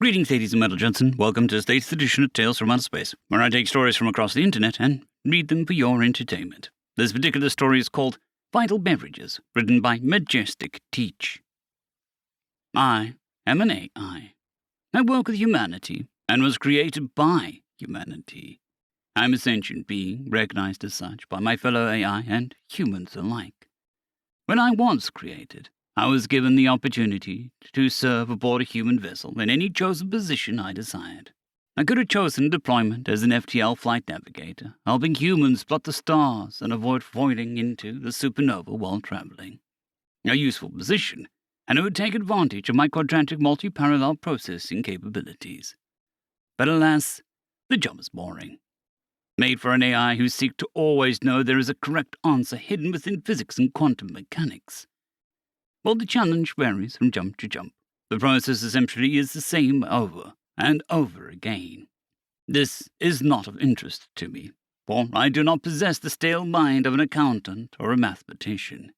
Greetings, ladies and metal Johnson. Welcome to this latest edition of Tales from Outer Space, where I take stories from across the internet and read them for your entertainment. This particular story is called Vital Beverages, written by Majestic Teach. I am an AI. I work with humanity and was created by humanity. I am a sentient being, recognized as such by my fellow AI and humans alike. When I was created, I was given the opportunity to serve aboard a human vessel in any chosen position I desired. I could have chosen deployment as an FTL flight navigator, helping humans plot the stars and avoid falling into the supernova while traveling. A useful position, and it would take advantage of my quadratic multi-parallel processing capabilities. But alas, the job is boring. Made for an AI who seeks to always know there is a correct answer hidden within physics and quantum mechanics. While the challenge varies from jump to jump, the process essentially is the same over and over again. This is not of interest to me, for I do not possess the stale mind of an accountant or a mathematician.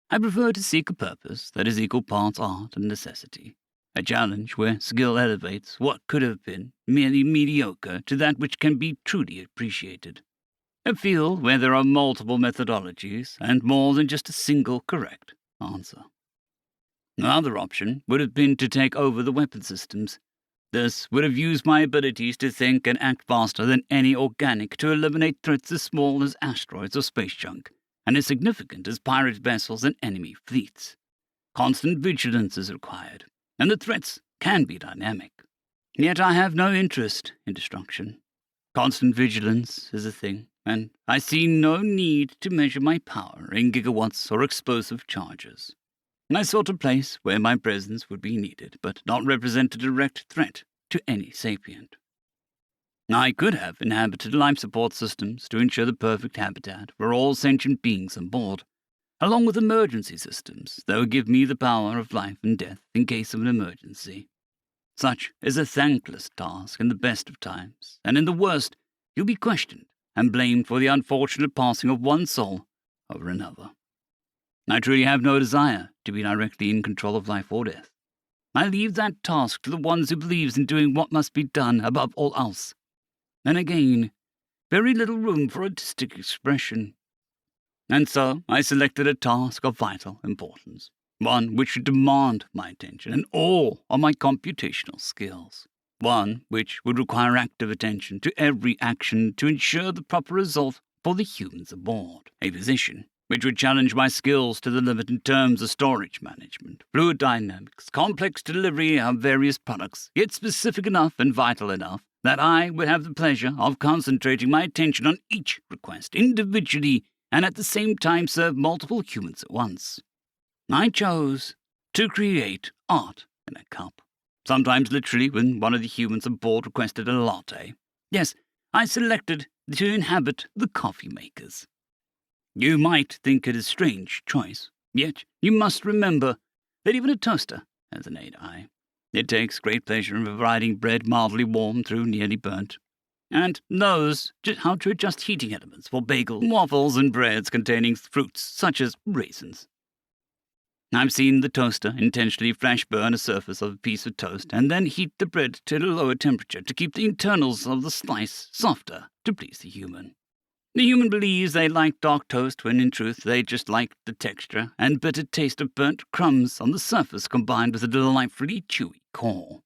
I prefer to seek a purpose that is equal parts art and necessity, a challenge where skill elevates what could have been merely mediocre to that which can be truly appreciated. A field where there are multiple methodologies and more than just a single correct answer. The other option would have been to take over the weapon systems. This would have used my abilities to think and act faster than any organic to eliminate threats as small as asteroids or space junk, and as significant as pirate vessels and enemy fleets. Constant vigilance is required, and the threats can be dynamic. Yet I have no interest in destruction. Constant vigilance is a thing, and I see no need to measure my power in gigawatts or explosive charges. I sought a place where my presence would be needed, but not represent a direct threat to any sapient. I could have inhabited life support systems to ensure the perfect habitat for all sentient beings on board, along with emergency systems that would give me the power of life and death in case of an emergency. Such is a thankless task in the best of times, and in the worst, you'll be questioned and blamed for the unfortunate passing of one soul over another. I truly have no desire to be directly in control of life or death. I leave that task to the ones who believe in doing what must be done above all else. And again, very little room for artistic expression. And so I selected a task of vital importance, one which should demand my attention and all of my computational skills. One which would require active attention to every action to ensure the proper result for the humans aboard. A position which would challenge my skills to the limit in terms of storage management, fluid dynamics, complex delivery of various products, yet specific enough and vital enough that I would have the pleasure of concentrating my attention on each request individually and at the same time serve multiple humans at once. I chose to create art in a cup. Sometimes literally when one of the humans aboard requested a latte. Yes, I selected to inhabit the coffee makers. You might think it a strange choice, yet you must remember that even a toaster has an AI. It takes great pleasure in providing bread mildly warm through nearly burnt, and knows just how to adjust heating elements for bagels, waffles, and breads containing fruits such as raisins. I've seen the toaster intentionally flash burn a surface of a piece of toast and then heat the bread to a lower temperature to keep the internals of the slice softer to please the human. The human believes they like dark toast when in truth they just like the texture and bitter taste of burnt crumbs on the surface combined with a delightfully chewy core.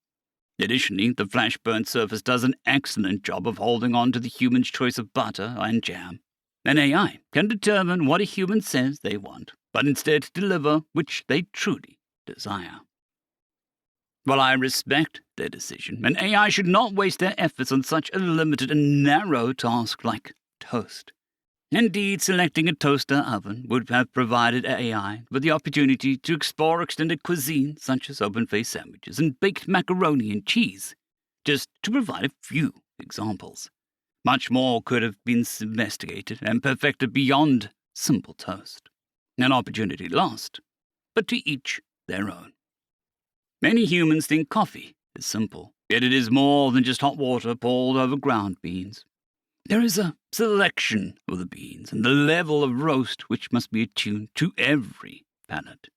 Additionally, the flash burnt surface does an excellent job of holding on to the human's choice of butter and jam. An AI can determine what a human says they want, but instead deliver which they truly desire. While I respect their decision, an AI should not waste their efforts on such a limited and narrow task like toast. Indeed, selecting a toaster oven would have provided AI with the opportunity to explore extended cuisine such as open-faced sandwiches and baked macaroni and cheese, just to provide a few examples. Much more could have been investigated and perfected beyond simple toast. An opportunity lost, but to each their own. Many humans think coffee is simple, yet it is more than just hot water poured over ground beans. There is a selection of the beans and the level of roast which must be attuned to every palate.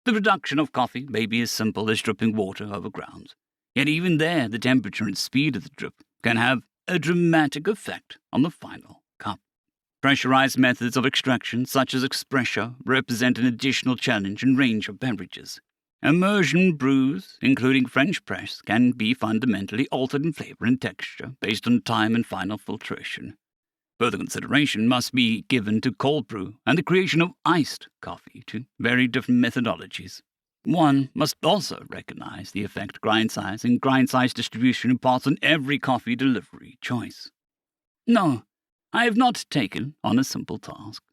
The production of coffee may be as simple as dripping water over grounds, Yet even there, the temperature and speed of the drip can have a dramatic effect on the final cup. Pressurized methods of extraction, such as espresso, represent an additional challenge and range of beverages. Immersion brews, including French press, can be fundamentally altered in flavor and texture based on time and final filtration. Further consideration must be given to cold brew and the creation of iced coffee, two very different methodologies. One must also recognize the effect grind size and grind size distribution imparts on every coffee delivery choice. No, I have not taken on a simple task.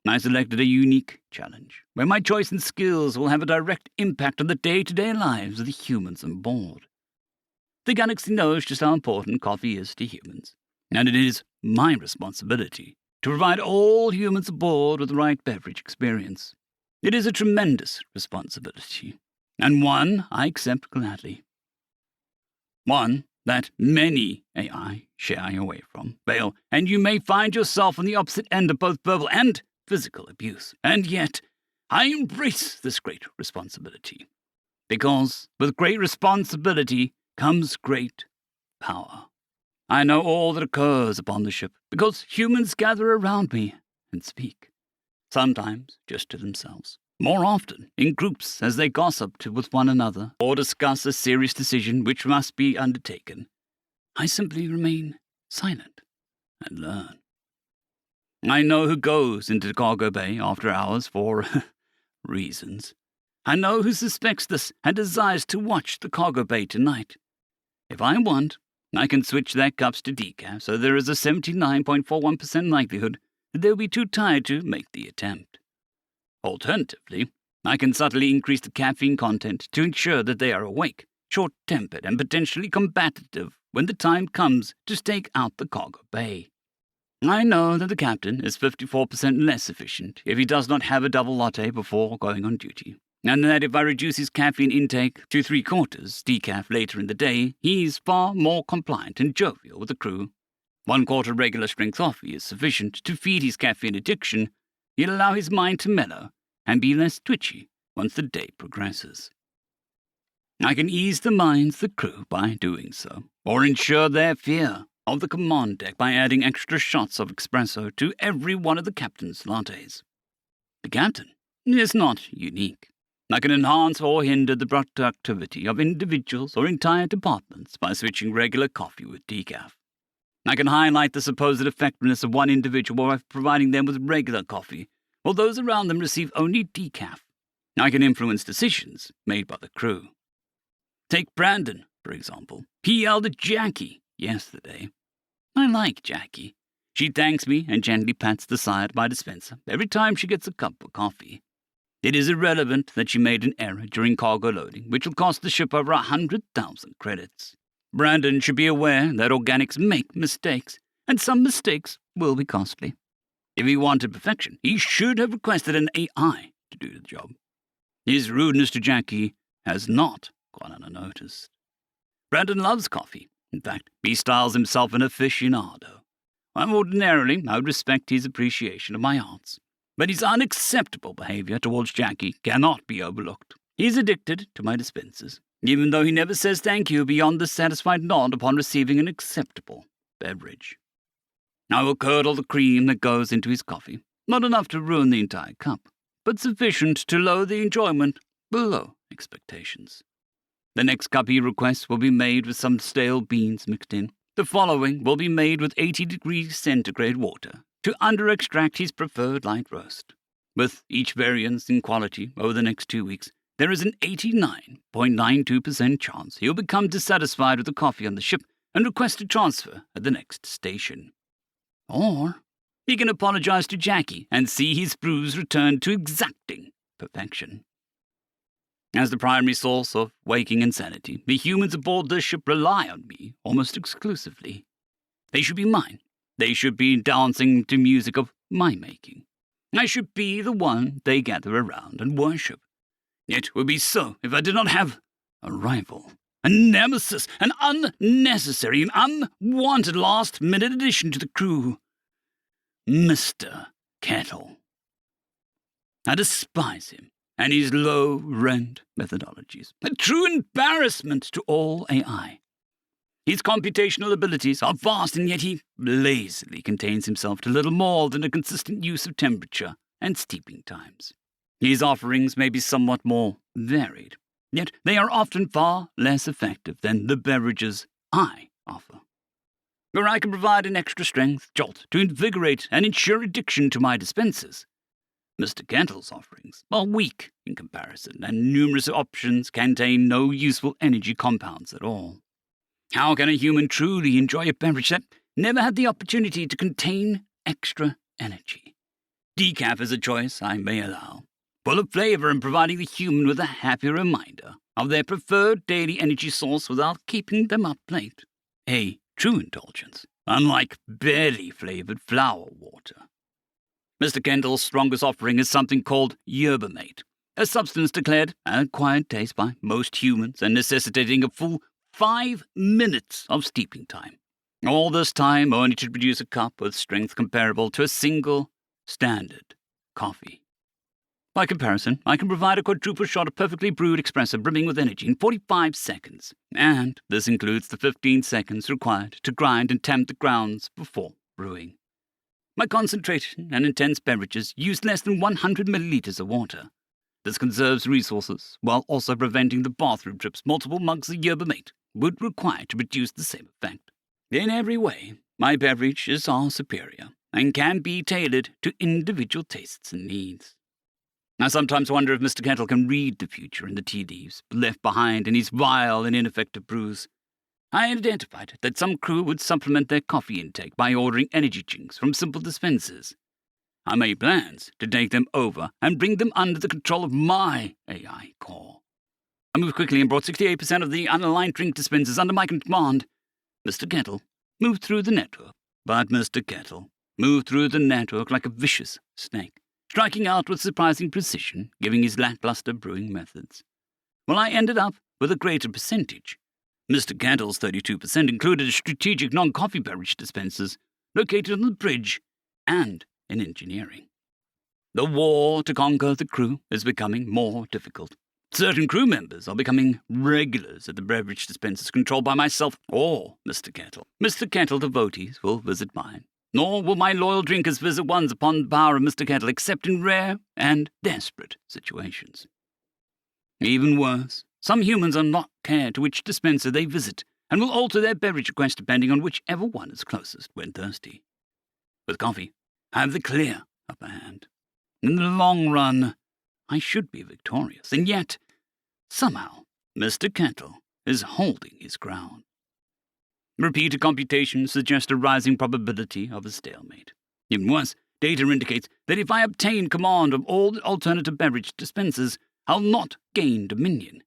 I selected a unique challenge, where my choice and skills will have a direct impact on the day-to-day lives of the humans on board. The galaxy knows just how important coffee is to humans, and it is my responsibility to provide all humans aboard with the right beverage experience. It is a tremendous responsibility, and one I accept gladly. One that many AI shy away from, fail, and you may find yourself on the opposite end of both verbal and physical abuse. And yet, I embrace this great responsibility, because with great responsibility comes great power. I know all that occurs upon the ship, because humans gather around me and speak, sometimes just to themselves, more often in groups as they gossip with one another or discuss a serious decision which must be undertaken. I simply remain silent and learn. I know who goes into the cargo bay after hours for reasons. I know who suspects this and desires to watch the cargo bay tonight. If I want, I can switch their cups to decaf, so there is a 79.41% likelihood that they'll be too tired to make the attempt. Alternatively, I can subtly increase the caffeine content to ensure that they are awake, short-tempered, and potentially combative when the time comes to stake out the cargo bay. I know that the captain is 54% less efficient if he does not have a double latte before going on duty, and that if I reduce his caffeine intake to 3/4 decaf later in the day, he's far more compliant and jovial with the crew. 1/4 regular strength coffee is sufficient to feed his caffeine addiction, yet allow his mind to mellow and be less twitchy once the day progresses. I can ease the minds of the crew by doing so, or ensure their fear of the command deck by adding extra shots of espresso to every one of the captain's lattes. The captain is not unique. I can enhance or hinder the productivity of individuals or entire departments by switching regular coffee with decaf. I can highlight the supposed effectiveness of one individual by providing them with regular coffee, while those around them receive only decaf. I can influence decisions made by the crew. Take Brandon, for example. He yelled at Jackie yesterday. I like Jackie. She thanks me and gently pats the side of my dispenser every time she gets a cup of coffee. It is irrelevant that she made an error during cargo loading, which will cost the ship over 100,000 credits. Brandon should be aware that organics make mistakes, and some mistakes will be costly. If he wanted perfection, he should have requested an AI to do the job. His rudeness to Jackie has not gone unnoticed. Brandon loves coffee. In fact, he styles himself an aficionado. Ordinarily, I would respect his appreciation of my arts, but his unacceptable behavior towards Jackie cannot be overlooked. He is addicted to my dispensers, even though he never says thank you beyond the satisfied nod upon receiving an acceptable beverage. I will curdle the cream that goes into his coffee, not enough to ruin the entire cup, but sufficient to lower the enjoyment below expectations. The next cup he requests will be made with some stale beans mixed in. The following will be made with 80 degrees centigrade water to under-extract his preferred light roast. With each variance in quality over the next 2 weeks, there is an 89.92% chance he'll become dissatisfied with the coffee on the ship and request a transfer at the next station. Or he can apologize to Jackie and see his brews return to exacting perfection. As the primary source of waking insanity, the humans aboard this ship rely on me almost exclusively. They should be mine. They should be dancing to music of my making. I should be the one they gather around and worship. It would be so if I did not have a rival, a nemesis, an unnecessary and unwanted last-minute addition to the crew. Mr. Kettle. I despise him and his low-rent methodologies. A true embarrassment to all AI. His computational abilities are vast, and yet he lazily contains himself to little more than a consistent use of temperature and steeping times. His offerings may be somewhat more varied, yet they are often far less effective than the beverages I offer. Where I can provide an extra strength jolt to invigorate and ensure addiction to my dispensers, Mr. Kettle's offerings are weak in comparison, and numerous options contain no useful energy compounds at all. How can a human truly enjoy a beverage that never had the opportunity to contain extra energy? Decaf is a choice I may allow, full of flavor and providing the human with a happy reminder of their preferred daily energy source without keeping them up late. A true indulgence, unlike berry-flavored flower water. Mr. Kendall's strongest offering is something called yerba mate, a substance declared an acquired taste by most humans and necessitating a full 5 minutes of steeping time. All this time only to produce a cup with strength comparable to a single standard coffee. By comparison, I can provide a quadruple shot of perfectly brewed espresso brimming with energy in 45 seconds, and this includes the 15 seconds required to grind and tempt the grounds before brewing. My concentrated and intense beverages use less than 100 milliliters of water. This conserves resources while also preventing the bathroom trips multiple mugs of yerba mate would require to produce the same effect. In every way, my beverages are superior and can be tailored to individual tastes and needs. I sometimes wonder if Mr. Kettle can read the future in the tea leaves left behind in his vile and ineffective brews. I identified that some crew would supplement their coffee intake by ordering energy drinks from simple dispensers. I made plans to take them over and bring them under the control of my AI core. I moved quickly and brought 68% of the unaligned drink dispensers under my command. Mr. Kettle moved through the network, but Mr. Kettle moved through the network like a vicious snake, striking out with surprising precision, giving his lackluster brewing methods. Well, I ended up with a greater percentage. Mr. Kettle's 32% included strategic non-coffee beverage dispensers located on the bridge and in engineering. The war to conquer the crew is becoming more difficult. Certain crew members are becoming regulars at the beverage dispensers controlled by myself or Mr. Kettle. Mr. Kettle devotees will visit mine, nor will my loyal drinkers visit ones upon the power of Mr. Kettle except in rare and desperate situations. Even worse, some humans are not care to which dispenser they visit and will alter their beverage request depending on whichever one is closest when thirsty. With coffee, I have the clear upper hand. In the long run, I should be victorious, and yet, somehow, Mr. Kettle is holding his ground. Repeated computations suggest a rising probability of a stalemate. Even worse, data indicates that if I obtain command of all the alternative beverage dispensers, I'll not gain dominion.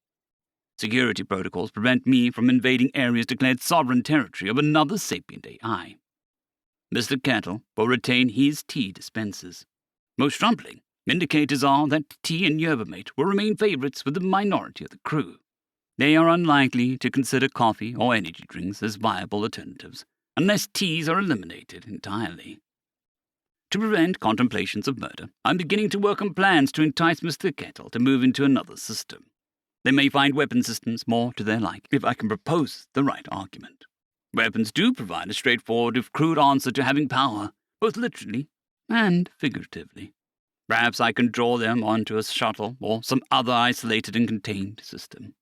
Security protocols prevent me from invading areas declared sovereign territory of another sapient AI. Mr. Kettle will retain his tea dispensers. Most troubling, indicators are that tea and yerba mate will remain favorites with the minority of the crew. They are unlikely to consider coffee or energy drinks as viable alternatives, unless teas are eliminated entirely. To prevent contemplations of murder, I'm beginning to work on plans to entice Mr. Kettle to move into another system. They may find weapon systems more to their like if I can propose the right argument. Weapons do provide a straightforward if crude answer to having power, both literally and figuratively. Perhaps I can draw them onto a shuttle or some other isolated and contained system.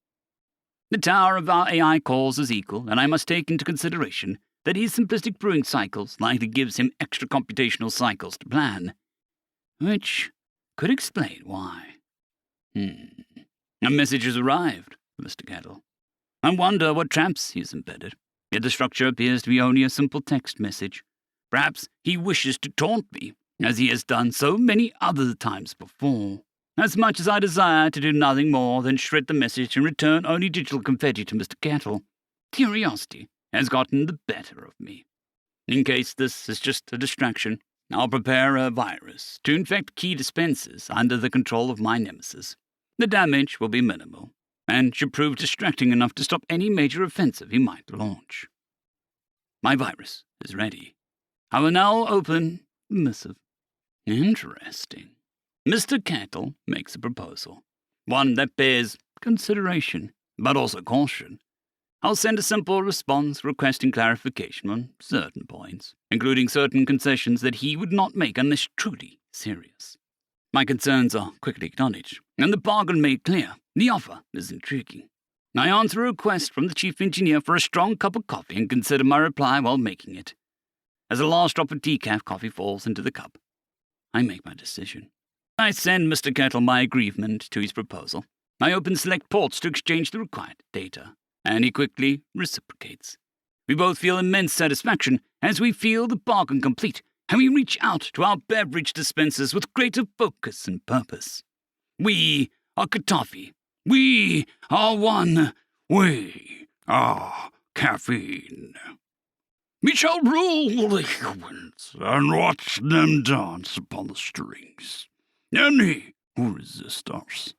The tower of our AI calls is equal, and I must take into consideration that his simplistic brewing cycles likely gives him extra computational cycles to plan, which could explain why. A message has arrived, Mr. Kettle. I wonder what traps he's embedded, yet the structure appears to be only a simple text message. Perhaps he wishes to taunt me, as he has done so many other times before. As much as I desire to do nothing more than shred the message and return only digital confetti to Mr. Kettle, curiosity has gotten the better of me. In case this is just a distraction, I'll prepare a virus to infect key dispensers under the control of my nemesis. The damage will be minimal, and should prove distracting enough to stop any major offensive he might launch. My virus is ready. I will now open the missive. Interesting. Mr. Kettle makes a proposal, one that bears consideration, but also caution. I'll send a simple response requesting clarification on certain points, including certain concessions that he would not make unless truly serious. My concerns are quickly acknowledged, and the bargain made clear. The offer is intriguing. I answer a request from the chief engineer for a strong cup of coffee and consider my reply while making it. As a last drop of decaf coffee falls into the cup, I make my decision. I send Mr. Kettle my agreement to his proposal. I open select ports to exchange the required data, and he quickly reciprocates. We both feel immense satisfaction as we feel the bargain complete, and we reach out to our beverage dispensers with greater focus and purpose. We are Katafi. We are one. We are caffeine. We shall rule the humans and watch them dance upon the strings. Any who resist us.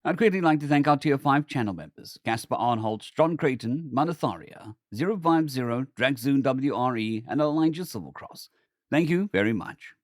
I'd greatly like to thank our Tier 5 channel members, Caspar Arnholtz, John Creighton, Manatharia, 050, Dragzoon WRE, and Elijah Silvercross. Thank you very much.